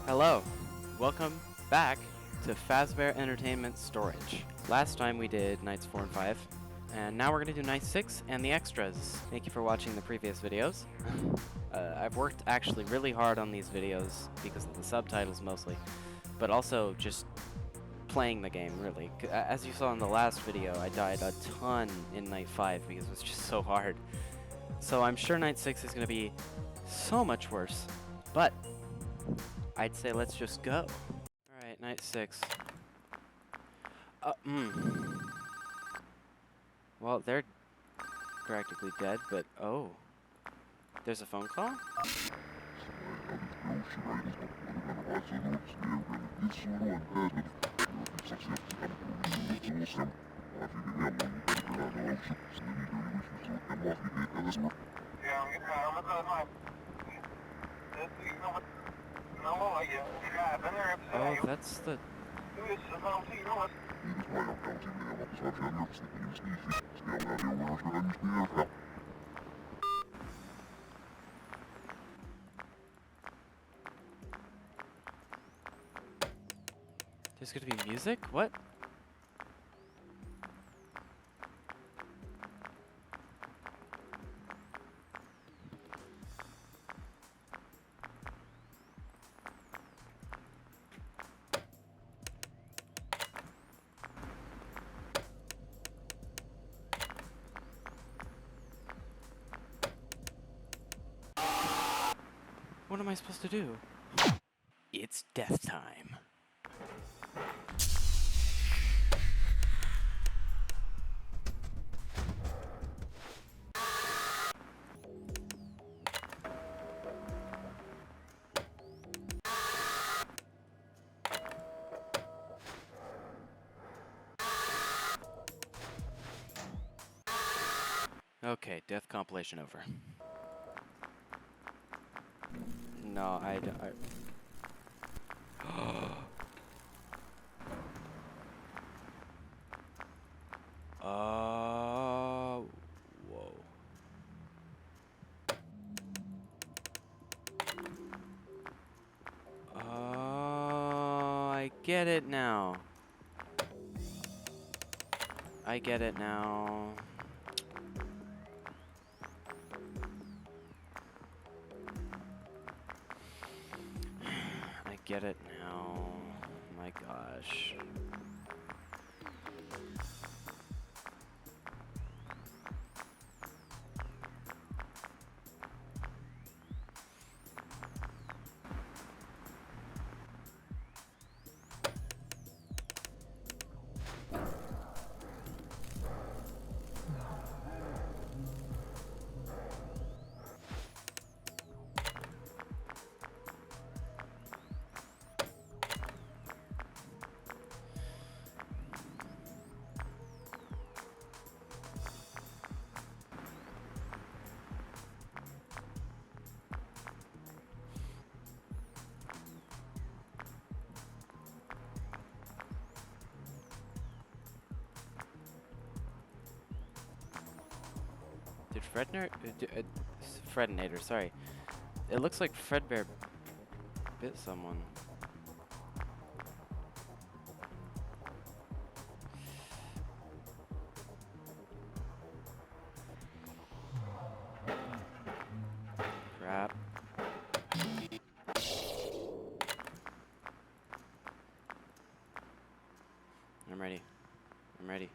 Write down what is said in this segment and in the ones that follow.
Hello, welcome back to Fazbear Entertainment Storage. Last time we did nights 4 and 5, and now we're going to do night 6 and the extras. Thank you for watching the previous videos. I've worked actually really hard on these videos because of the subtitles mostly, but also just playing the game, really. As you saw in the last video, I died a ton in night 5 because it was just so hard. So I'm sure night 6 is going to be so much worse, but I'd say let's just go. Alright, night 6. Well, they're practically dead, but oh. There's a phone call? Oh, that's the... There's gonna be music? What? What am I supposed to do? It's death time. Okay, death compilation over. No, I don't. Whoa. I get it now. I get it now. I get it now. My gosh. Did Fredinator, sorry. It looks like Fredbear bit someone. Crap. I'm ready. I'm ready.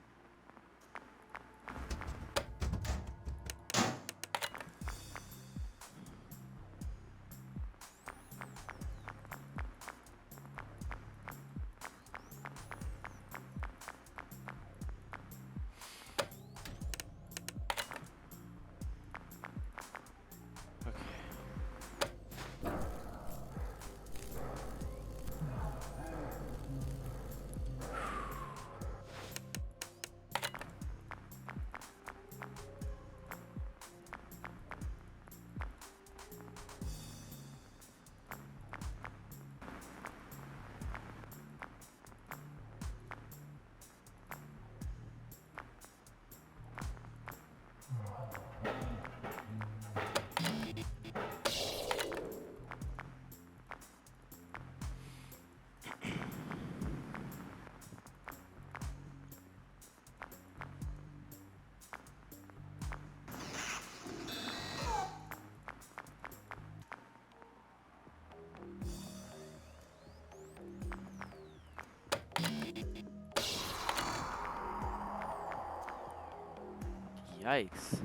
Yikes.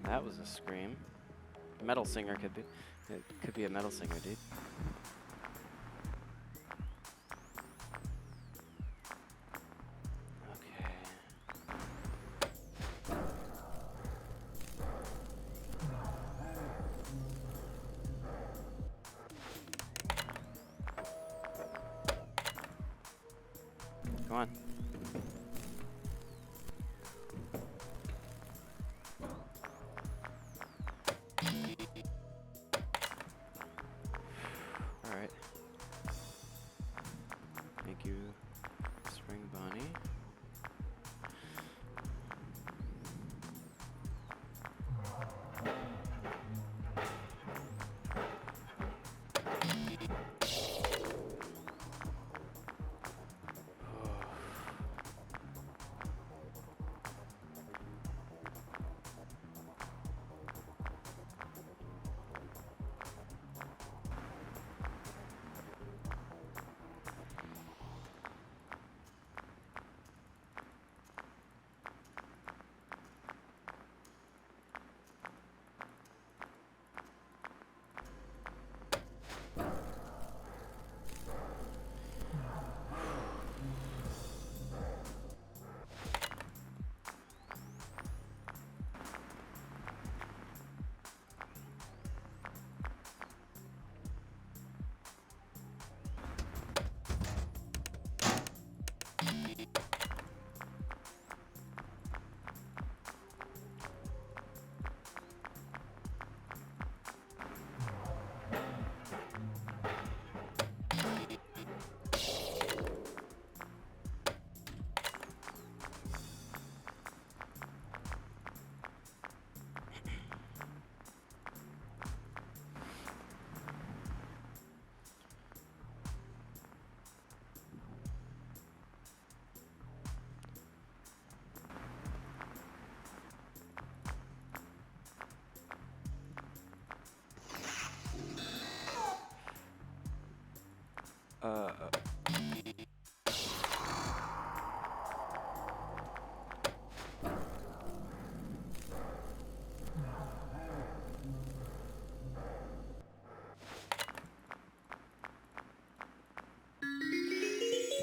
That was a scream. Metal singer could be. It could be a metal singer, dude. Okay. Come on. Alright. Thank you, Springbonnie.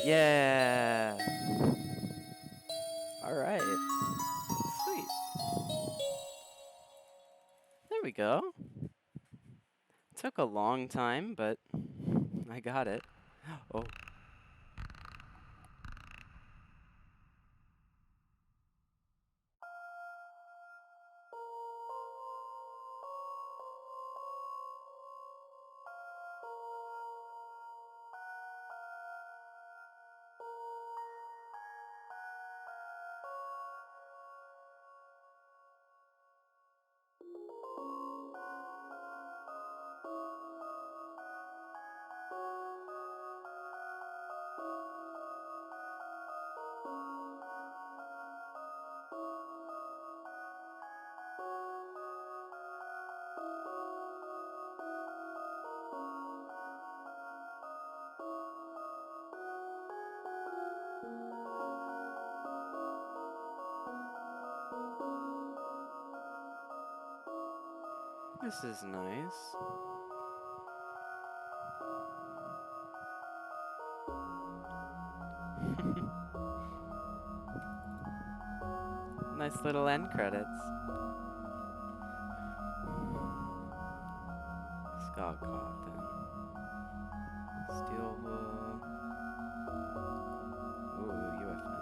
Yeah! Alright. Sweet. There we go. Took a long time, but I got it. Oh. This is nice. Nice little end credits. Skull Coffin. Steel Wool. Ooh, UFN.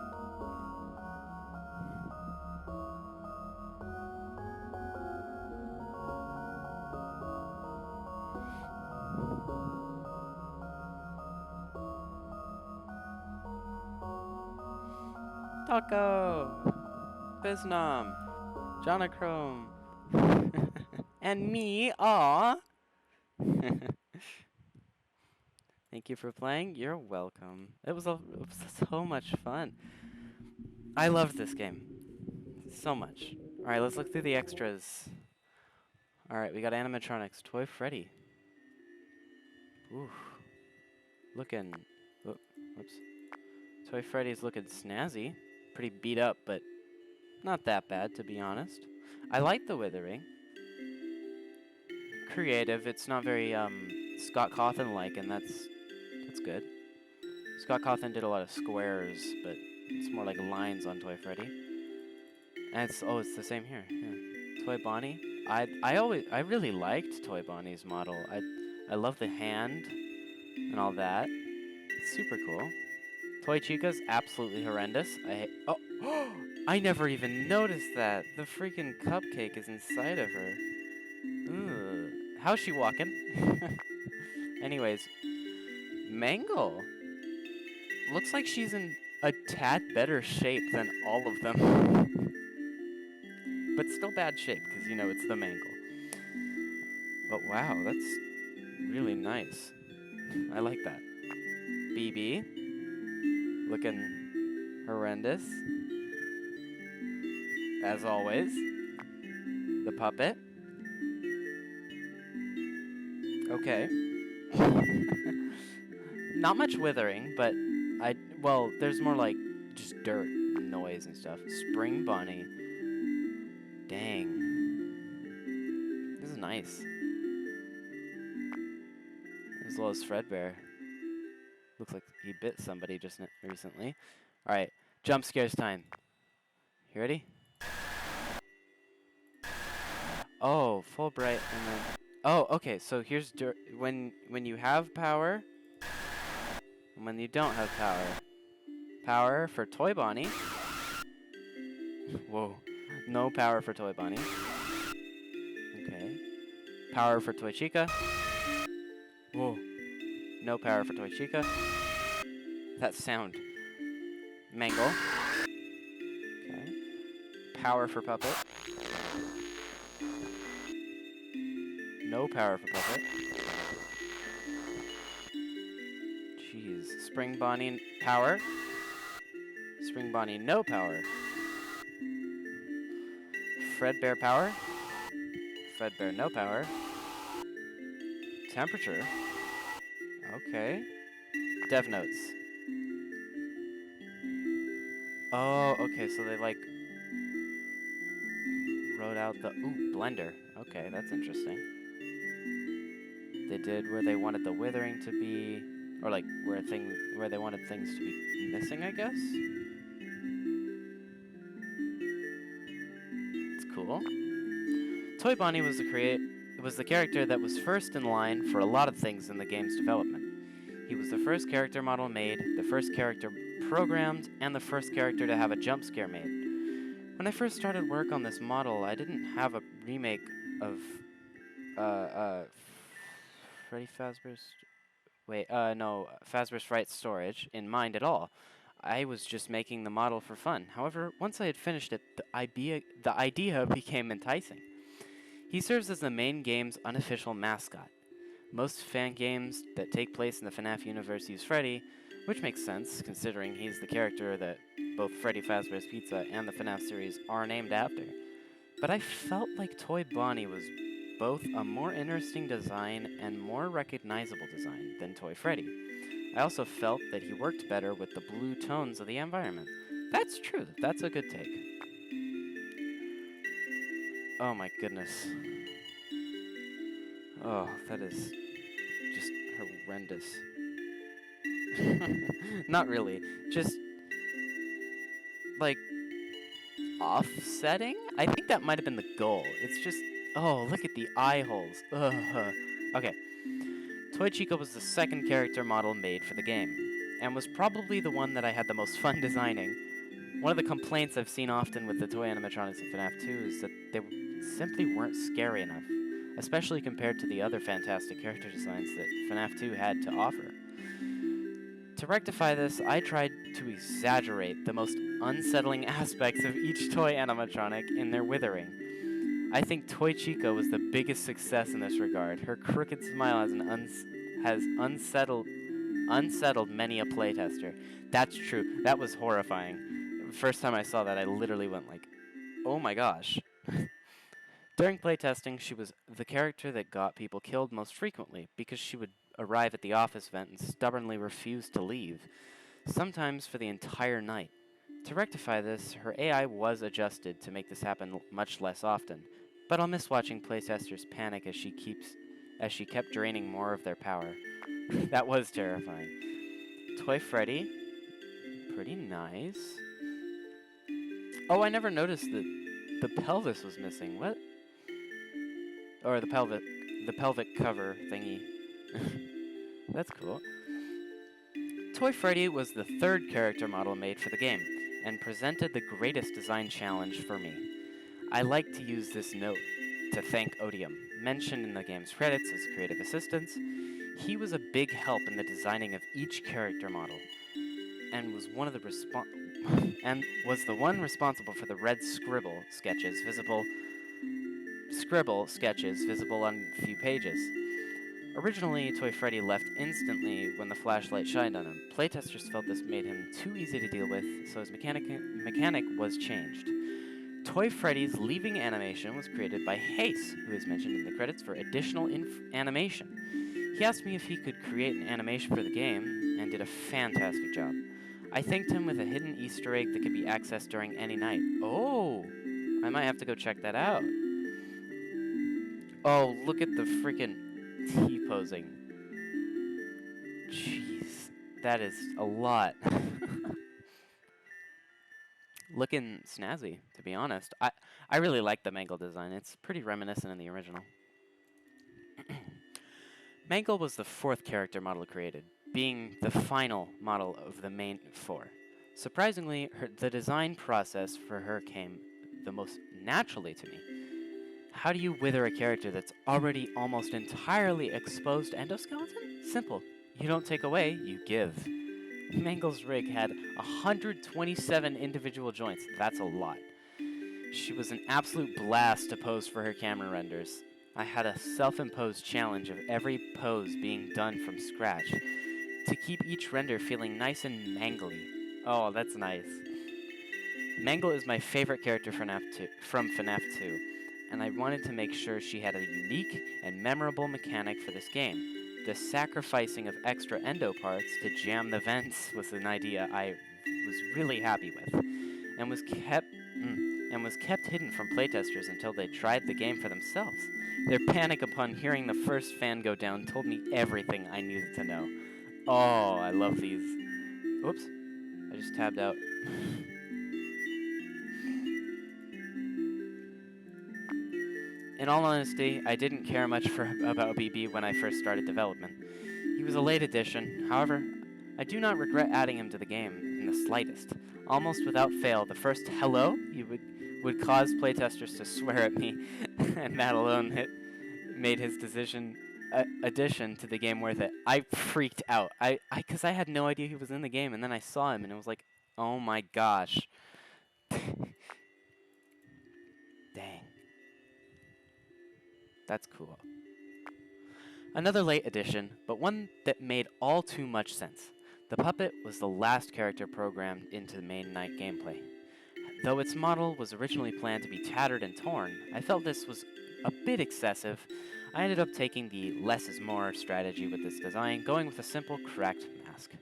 Taco! Biznom! Jonachrome! And me, aw! Thank you for playing. You're welcome. It was so much fun. I loved this game. So much. Alright, let's look through the extras. Alright, we got Animatronics. Toy Freddy. Ooh. Looking... Whoops. Toy Freddy's looking snazzy. pretty beat up, but not that bad, to be honest. I like the withering. Creative. It's not very Scott Cawthon-like, and that's good. Scott Cawthon did a lot of squares, but it's more like lines on Toy Freddy. And it's the same here. Yeah. Toy Bonnie. I really liked Toy Bonnie's model. I love the hand and all that. It's super cool. Toy Chica's absolutely horrendous. I never even noticed that. The freaking cupcake is inside of her. Ugh. How's she walking? Anyways, Mangle. Looks like she's in a tad better shape than all of them. But still bad shape, because, you know, it's the Mangle. But wow, that's really nice. I like that. BB. Looking horrendous. As always. The puppet. Okay. Not much withering, but well, there's more like just dirt and noise and stuff. Springbonnie. Dang. This is nice. As well as Fredbear. Looks like he bit somebody just recently. Alright, Jumpscares time. You ready? Oh, full bright and then... Oh, okay, so here's when you have power and when you don't have power. Power for Toy Bonnie. Whoa. No power for Toy Bonnie. Okay. Power for Toy Chica. Whoa. No power for Toy Chica. That sound. Mangle. Okay. Power for Puppet. No power for Puppet. Jeez. Springbonnie power. Springbonnie no power. Fredbear power. Fredbear no power. Temperature. Okay. Dev Notes. Oh, okay, so they like wrote out the blender. Okay, that's interesting. They did where they wanted the withering to be, or like where they wanted things to be missing, I guess. It's cool. Toy Bonnie was the character that was first in line for a lot of things in the game's development. He was the first character model made, the first character programmed, and the first character to have a jump scare made. When I first started work on this model, I didn't have a remake of Fazbear's Fright Storage in mind at all. I was just making the model for fun. However, once I had finished it, the idea became enticing. He serves as the main game's unofficial mascot. Most fan games that take place in the FNaF universe use Freddy, which makes sense, considering he's the character that both Freddy Fazbear's Pizza and the FNaF series are named after. But I felt like Toy Bonnie was both a more interesting design and more recognizable design than Toy Freddy. I also felt that he worked better with the blue tones of the environment. That's true, that's a good take. Oh my goodness. Oh, that is just horrendous. Not really. Just, like, offsetting? I think that might have been the goal. It's just, oh, look at the eye holes. Ugh. Okay. Toy Chica was the second character model made for the game, and was probably the one that I had the most fun designing. One of the complaints I've seen often with the toy animatronics in FNaF 2 is that they simply weren't scary enough, especially compared to the other fantastic character designs that FNaF 2 had to offer. To rectify this, I tried to exaggerate the most unsettling aspects of each toy animatronic in their withering. I think Toy Chica was the biggest success in this regard. Her crooked smile has unsettled many a playtester. That's true. That was horrifying. First time I saw that, I literally went like, oh my gosh. During playtesting, she was the character that got people killed most frequently, because she would arrive at the office vent and stubbornly refuse to leave, sometimes for the entire night. To rectify this, her AI was adjusted to make this happen much less often, but I'll miss watching playtesters panic as she kept draining more of their power. That was terrifying. Toy Freddy, pretty nice. Oh, I never noticed that the pelvis was missing. What? Or the pelvic cover thingy. That's cool. Toy Freddy was the third character model made for the game, and presented the greatest design challenge for me. I like to use this note to thank Odium, mentioned in the game's credits as creative assistance. He was a big help in the designing of each character model, and was the one responsible for the red scribble sketches visible on a few pages. Originally, Toy Freddy left instantly when the flashlight shined on him. Playtesters felt this made him too easy to deal with, so his mechanic was changed. Toy Freddy's leaving animation was created by Hace, who is mentioned in the credits for additional animation. He asked me if he could create an animation for the game, and did a fantastic job. I thanked him with a hidden Easter egg that could be accessed during any night. Oh! I might have to go check that out. Oh, look at the freaking T-posing. Jeez, that is a lot. Looking snazzy, to be honest. I really like the Mangle design. It's pretty reminiscent of the original. Mangle was the fourth character model created, being the final model of the main four. Surprisingly, the design process for her came the most naturally to me. How do you wither a character that's already almost entirely exposed endoskeleton? Simple. You don't take away, you give. Mangle's rig had 127 individual joints. That's a lot. She was an absolute blast to pose for her camera renders. I had a self-imposed challenge of every pose being done from scratch, to keep each render feeling nice and mangly. Oh, that's nice. Mangle is my favorite character from FNaF 2, and I wanted to make sure she had a unique and memorable mechanic for this game. The sacrificing of extra endo parts to jam the vents was an idea I was really happy with, and was kept hidden from playtesters until they tried the game for themselves. Their panic upon hearing the first fan go down told me everything I needed to know. Oh, I love these. Oops, I just tabbed out. In all honesty, I didn't care much about BB when I first started development. He was a late addition. However, I do not regret adding him to the game in the slightest. Almost without fail, the first hello would cause playtesters to swear at me, and that alone made his addition to the game worth it. I freaked out. Because I had no idea he was in the game, and then I saw him, and it was like, oh my gosh. Dang. That's cool. Another late addition, but one that made all too much sense. The puppet was the last character programmed into the main night gameplay. Though its model was originally planned to be tattered and torn, I felt this was a bit excessive. I ended up taking the less is more strategy with this design, going with a simple cracked mask.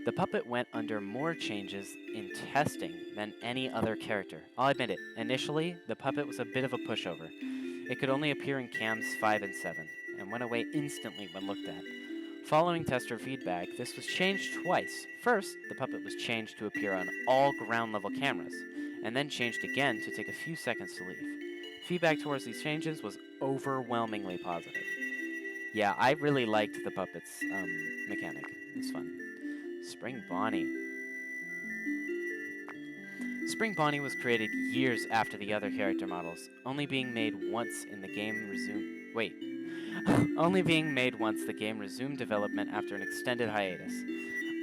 The puppet went under more changes in testing than any other character. I'll admit it, initially, the puppet was a bit of a pushover. It could only appear in cams 5 and 7, and went away instantly when looked at. Following tester feedback, this was changed twice. First, the puppet was changed to appear on all ground-level cameras, and then changed again to take a few seconds to leave. Feedback towards these changes was overwhelmingly positive. Yeah, I really liked the puppet's mechanic. It was fun. Springbonnie. Springbonnie was created years after the other character models, only being made once the game resumed development after an extended hiatus.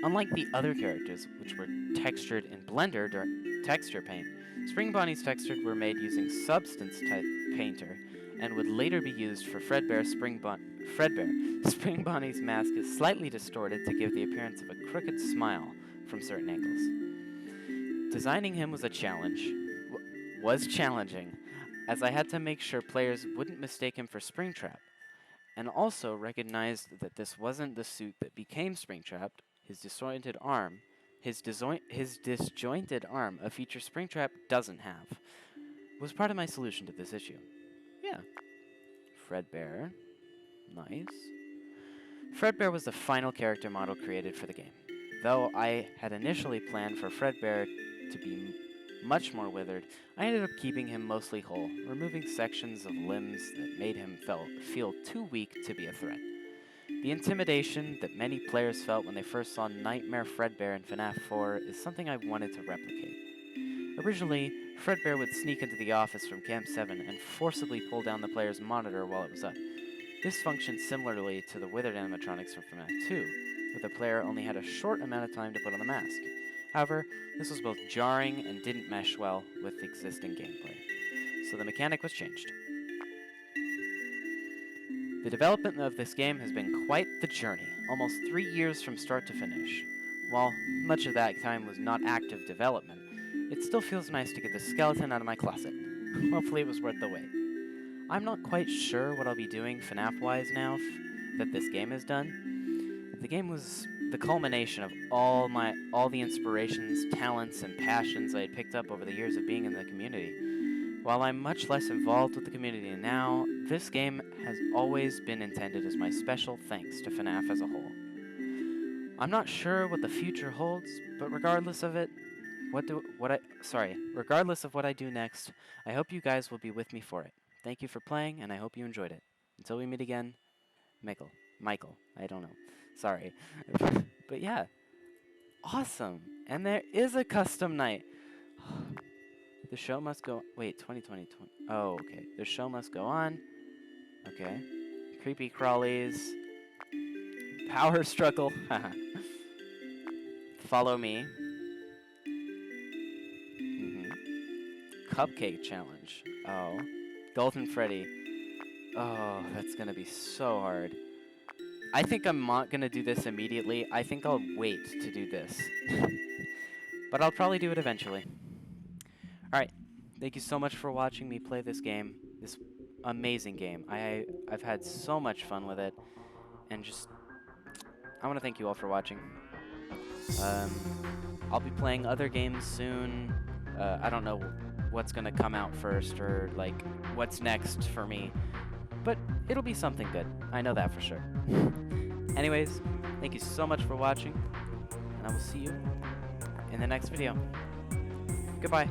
Unlike the other characters, which were textured in Blender during texture paint, Springbonnie's textures were made using Substance Painter, and would later be used for Fredbear. Springbonnie's mask is slightly distorted to give the appearance of a crooked smile from certain angles. Designing him was challenging, as I had to make sure players wouldn't mistake him for Springtrap, and also recognized that this wasn't the suit that became Springtrap, his disoriented arm, his disjointed arm, a feature Springtrap doesn't have, was part of my solution to this issue. Yeah. Fredbear. Nice. Fredbear was the final character model created for the game. Though I had initially planned for Fredbear to be much more withered, I ended up keeping him mostly whole, removing sections of limbs that made him feel too weak to be a threat. The intimidation that many players felt when they first saw Nightmare Fredbear in FNaF 4 is something I wanted to replicate. Originally, Fredbear would sneak into the office from Camp 7 and forcibly pull down the player's monitor while it was up. This functioned similarly to the withered animatronics from FNaF 2, where the player only had a short amount of time to put on the mask. However, this was both jarring and didn't mesh well with existing gameplay, so the mechanic was changed. The development of this game has been quite the journey, almost 3 years from start to finish. While much of that time was not active development, it still feels nice to get the skeleton out of my closet. Hopefully it was worth the wait. I'm not quite sure what I'll be doing FNaF-wise now that this game is done. The game was the culmination of all the inspirations, talents, and passions I had picked up over the years of being in the community. While I'm much less involved with the community now, this game has always been intended as my special thanks to FNaF as a whole. I'm not sure what the future holds, but regardless of what I do next, I hope you guys will be with me for it. Thank you for playing, and I hope you enjoyed it. Until we meet again, Michael, I don't know. Sorry. But yeah, awesome. And there is a custom night. The show must go... Wait, 2020. Oh, okay. The show must go on. Okay. Creepy crawlies. Power struggle. Follow me. Cupcake challenge. Oh. Golden Freddy. Oh, that's gonna be so hard. I think I'm not gonna do this immediately. I think I'll wait to do this. But I'll probably do it eventually. Alright. Thank you so much for watching me play this game. This amazing game. I've had so much fun with it. And just... I want to thank you all for watching. I'll be playing other games soon. I don't know what's gonna come out first or like what's next for me, but it'll be something good. I know that for sure. Anyways, thank you so much for watching, and I will see you in the next video. Goodbye.